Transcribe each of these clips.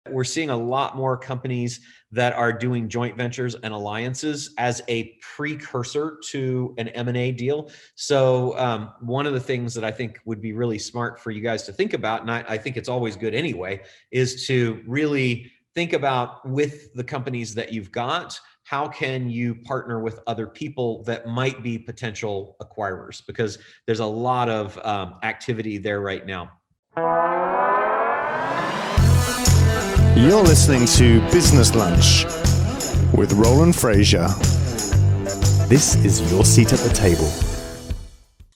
We're seeing a lot more companies that are doing joint ventures and alliances as a precursor to an M&A deal. So one of the things that I think would be really smart for you guys to think about, and I think it's always good anyway, is to really think about, with the companies that you've got, how can you partner with other people that might be potential acquirers? Because there's a lot of activity there right now. You're listening to Business Lunch with Roland Frasier. This is your seat at the table.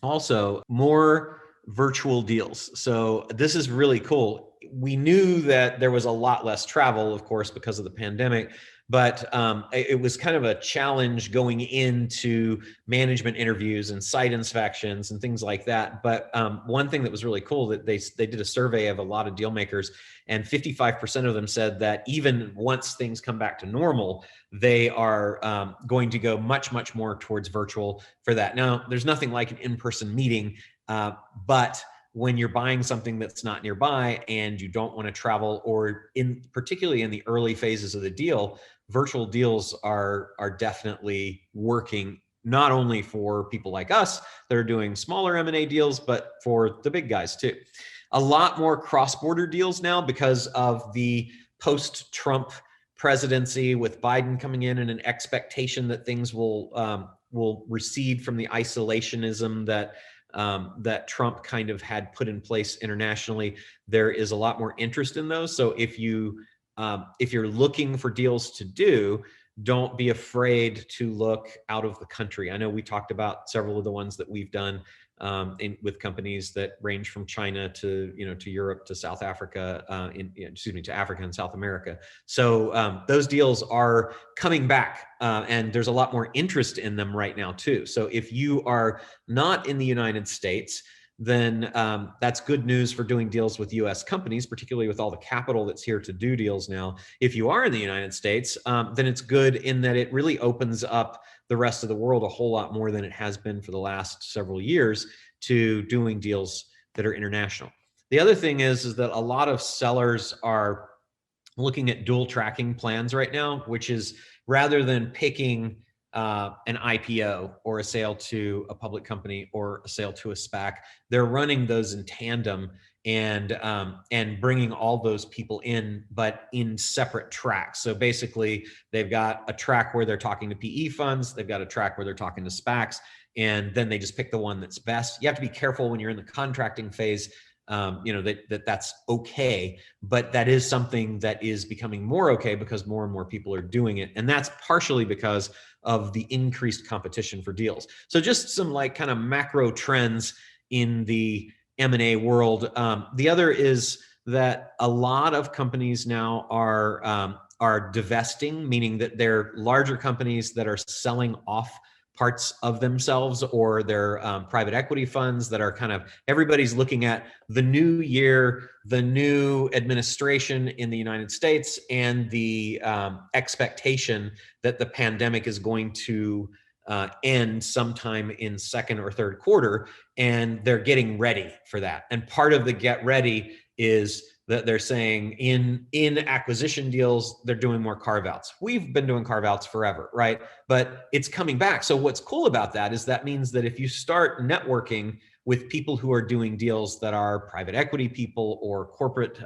Also, more virtual deals. So this is really cool. We knew that there was a lot less travel, of course, because of the pandemic, but it was kind of a challenge going into management interviews and site inspections and things like that. But one thing that was really cool, that they did a survey of a lot of deal makers, and 55% of them said that even once things come back to normal, they are going to go much, much more towards virtual for that. Now, there's nothing like an in-person meeting, but when you're buying something that's not nearby and you don't want to travel, or particularly in the early phases of the deal, virtual deals are definitely working, not only for people like us that are doing smaller M&A deals, but for the big guys too. A lot more cross-border deals now because of the post-Trump presidency, with Biden coming in and an expectation that things will recede from the isolationism that Trump kind of had put in place internationally. There is a lot more interest in those. So if you're looking for deals to do, don't be afraid to look out of the country. I know we talked about several of the ones that we've done with companies that range from China to Europe to South Africa, to Africa and South America. So those deals are coming back, and there's a lot more interest in them right now too. So if you are not in the United States, then that's good news for doing deals with US companies, particularly with all the capital that's here to do deals now. If you are in the United States, then it's good in that it really opens up the rest of the world a whole lot more than it has been for the last several years to doing deals that are international. The other thing is that a lot of sellers are looking at dual tracking plans right now, which is, rather than picking an IPO or a sale to a public company or a sale to a SPAC, they're running those in tandem and bringing all those people in, but in separate tracks. So basically, they've got a track where they're talking to PE funds, they've got a track where they're talking to SPACs, and then they just pick the one that's best. You have to be careful when you're in the contracting phase, that's okay, but that is something that is becoming more okay because more and more people are doing it. And that's partially because of the increased competition for deals. So just some kind of macro trends in the M&A world. The other is that a lot of companies now are divesting, meaning that they're larger companies that are selling off parts of themselves, or their private equity funds that are everybody's looking at the new year, the new administration in the United States, and the expectation that the pandemic is going to end sometime in second or third quarter, and they're getting ready for that. And part of the get ready is that they're saying in acquisition deals, they're doing more carve-outs. We've been doing carve-outs forever, right? But it's coming back. So what's cool about that is that means that if you start networking with people who are doing deals that are private equity people or corporate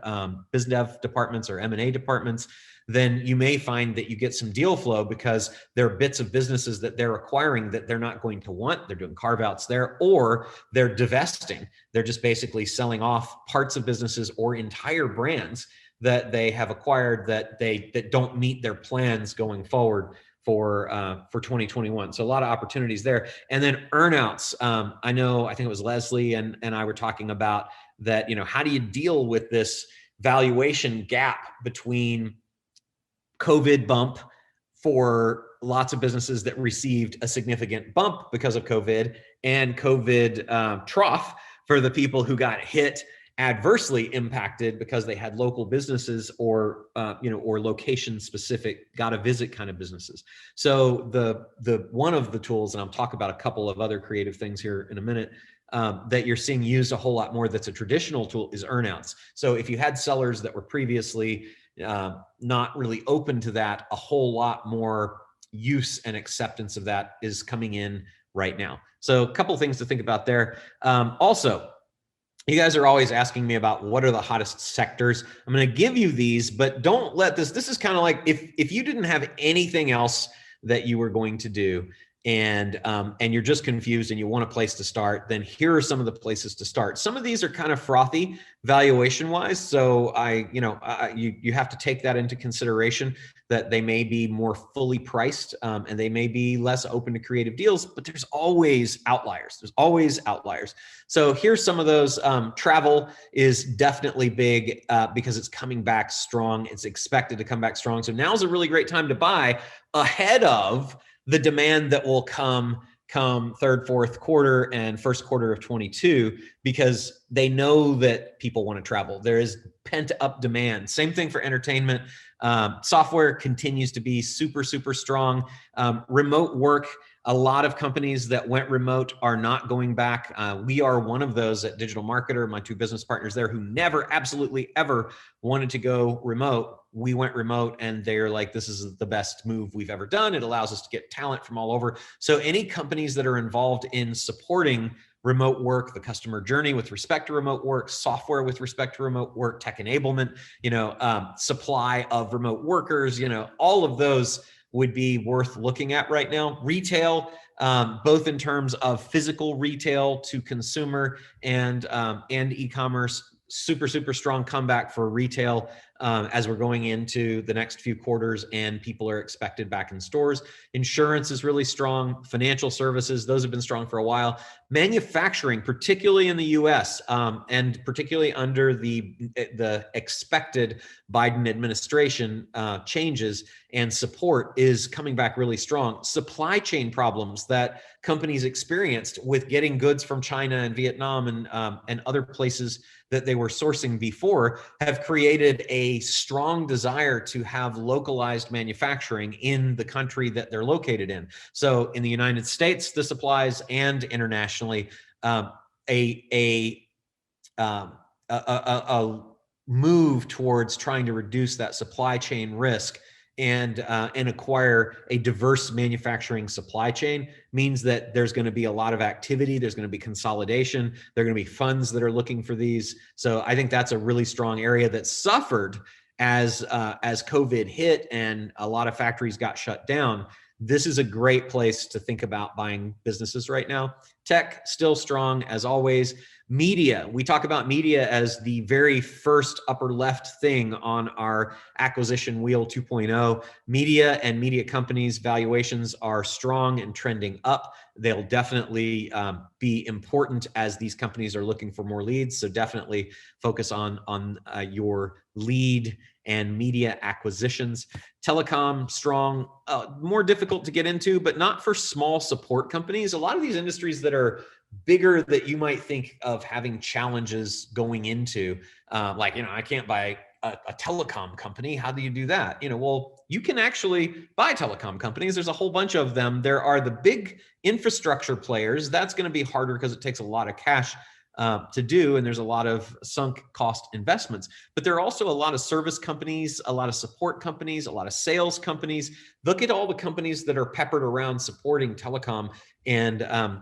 biz dev departments or M&A departments, then you may find that you get some deal flow because there are bits of businesses that they're acquiring that they're not going to want. They're doing carve-outs there, or they're divesting. They're just basically selling off parts of businesses or entire brands that they have acquired that don't meet their plans going forward for 2021. So a lot of opportunities there. And then earnouts. I think it was Leslie and I were talking about that, how do you deal with this valuation gap between COVID bump for lots of businesses that received a significant bump because of COVID, and COVID trough for the people who got hit adversely impacted because they had local businesses or location specific, got to visit kind of businesses. So the one of the tools, and I'll talk about a couple of other creative things here in a minute, that you're seeing used a whole lot more that's a traditional tool, is earnouts. So if you had sellers that were previously not really open to that, a whole lot more use and acceptance of that is coming in right now. So a couple of things to think about there. Also, you guys are always asking me about what are the hottest sectors. I'm going to give you these, but don't let this is kind of like if you didn't have anything else that you were going to do, and you're just confused and you want a place to start, then here are some of the places to start. Some of these are kind of frothy valuation wise. So you have to take that into consideration, that they may be more fully priced, and they may be less open to creative deals, but there's always outliers. There's always outliers. So here's some of those. Travel is definitely big because it's coming back strong. It's expected to come back strong. So now's a really great time to buy ahead of the demand that will come third, fourth quarter and first quarter of 22, because they know that people want to travel. There is pent up demand. Same thing for entertainment. Software continues to be super, super strong. Remote work, a lot of companies that went remote are not going back. We are one of those at Digital Marketer, my two business partners there, who never, absolutely ever wanted to go remote. We went remote and they're like, this is the best move we've ever done. It allows us to get talent from all over. So any companies that are involved in supporting remote work, the customer journey with respect to remote work, software with respect to remote work, tech enablement, supply of remote workers, all of those would be worth looking at right now. Retail, both in terms of physical retail to consumer and e-commerce, super, super strong comeback for retail as we're going into the next few quarters and people are expected back in stores. Insurance is really strong. Financial services, those have been strong for a while. Manufacturing, particularly in the US, and particularly under the expected Biden administration changes and support, is coming back really strong. Supply chain problems that companies experienced with getting goods from China and Vietnam and other places that they were sourcing before have created a strong desire to have localized manufacturing in the country that they're located in. So in the United States, this applies, and internationally, a move towards trying to reduce that supply chain risk and acquire a diverse manufacturing supply chain means that there's going to be a lot of activity. There's going to be consolidation. There are going to be funds that are looking for these. So I think that's a really strong area that suffered as COVID hit and a lot of factories got shut down. This is a great place to think about buying businesses right now. Tech, still strong as always. Media, we talk about media as the very first upper left thing on our acquisition wheel 2.0. Media and media companies valuations are strong and trending up. They'll definitely be important as these companies are looking for more leads. So definitely focus on your lead and media acquisitions. Telecom, strong, more difficult to get into, but not for small support companies. A lot of these industries that are bigger that you might think of having challenges going into, I can't buy a telecom company. How do you do that? Well, you can actually buy telecom companies. There's a whole bunch of them. There are the big infrastructure players. That's going to be harder because it takes a lot of cash to do, and there's a lot of sunk cost investments. But there are also a lot of service companies, a lot of support companies, a lot of sales companies. Look at all the companies that are peppered around supporting telecom, and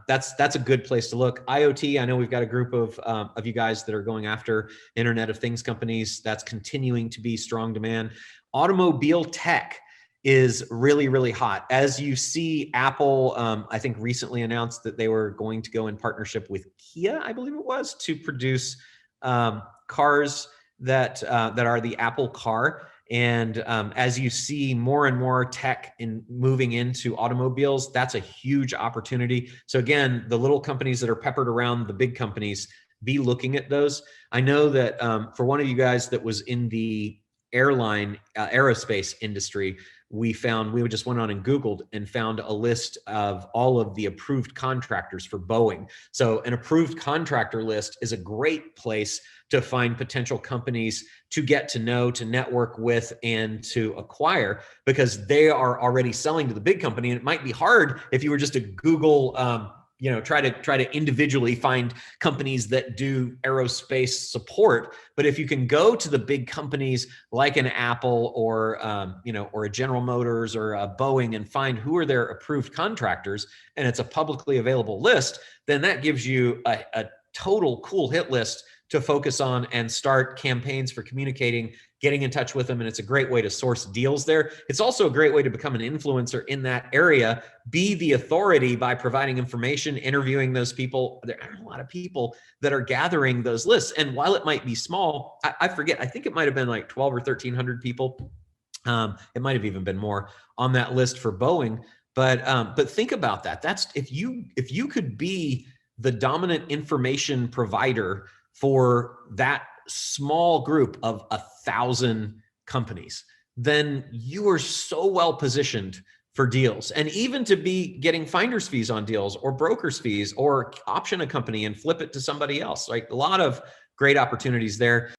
that's a good place to look. IoT, I know we've got a group of you guys that are going after Internet of Things companies. That's continuing to be strong demand. Automobile tech is really, really hot. As you see, Apple, I think recently announced that they were going to go in partnership with Kia, I believe it was, to produce cars that are the Apple car. And as you see more and more tech moving into automobiles, that's a huge opportunity. So again, the little companies that are peppered around the big companies, be looking at those. I know that for one of you guys that was in the aerospace industry, we just went on and Googled and found a list of all of the approved contractors for Boeing. So an approved contractor list is a great place to find potential companies to get to know, to network with, and to acquire, because they are already selling to the big company. And it might be hard if you were just to Google try to individually find companies that do aerospace support. But if you can go to the big companies like an Apple or or a General Motors or a Boeing and find who are their approved contractors, and it's a publicly available list, then that gives you a total cool hit list to focus on and start campaigns for communicating, getting in touch with them. And it's a great way to source deals there. It's also a great way to become an influencer in that area, be the authority by providing information, interviewing those people. There are a lot of people that are gathering those lists. And while it might be small, I forget, I think it might've been like 12 or 1,300 people. It might've even been more on that list for Boeing. But think about that. That's if you could be the dominant information provider for that small group of 1,000 companies, then you are so well positioned for deals, and even to be getting finder's fees on deals or broker's fees or option a company and flip it to somebody else. Like a lot of great opportunities there.